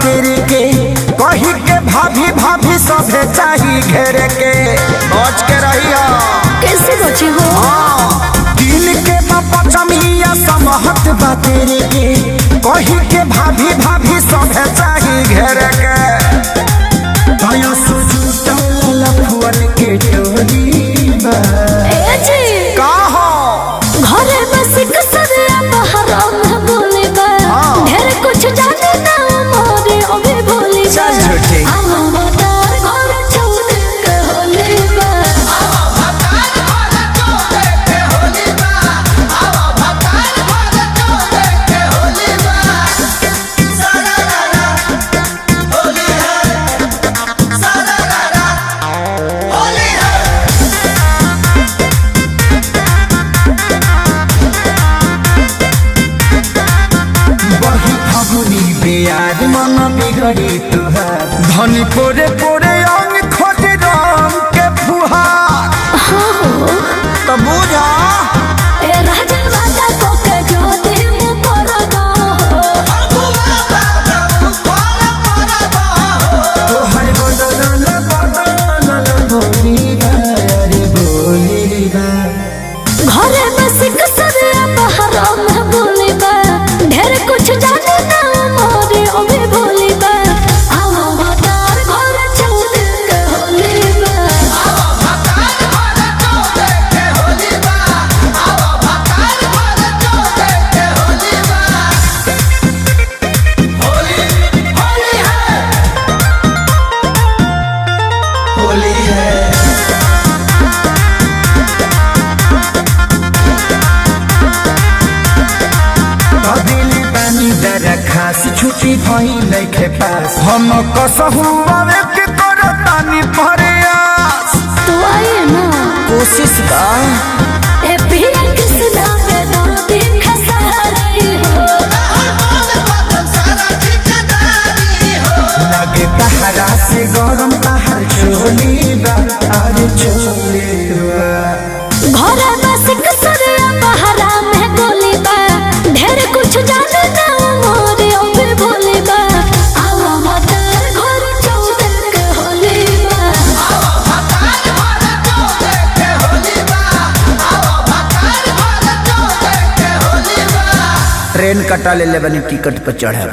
तेरे के कही के भाभी भाभी सभे चाही घेरे के बच के रहिया। कैसे बचे हो? दिल के पचमिया समहत बा तेरे के कही के भाभी भाभी सभे चाही घेरे के दया सुजुटल लफुअन के टोली बा। ए जी का हो घरे बस कसरिया बहरा में बोले बा ढेर कुछ जाने ना मोरे ओबे बोले बा। चल झूठी याद मन बिगड़ी तुहार धनी पोरे पोरे अंग खोज रंग के फुहार तो बुझा ए राजा राजा को के जो दिल पर तोहर बदल बोली रे बोली बा। घरे बस कसरिया बहरा में बोले बा ढेर कुछ जाने ना मोरे ओबे बोले बा। आओ भतार घर चल के होले बा। खास छुट्टी भई नइखे पास हम कसहु आवे के करतानी प्रयास तो आइए ना कोशिश बा। ए पिया कृष्णा पे दादी खसारी हो लगे तहरा से गरम तहर चोली बा अरे चोली बा। घरे बस कसरिया बहरा में गोली बा ढेर कुछ जाने ना मोरे ओबे बोले बा। आओ भतार घर चल के होले बा। ट्रेन कटा ले बनी टिकट पर चढ़े।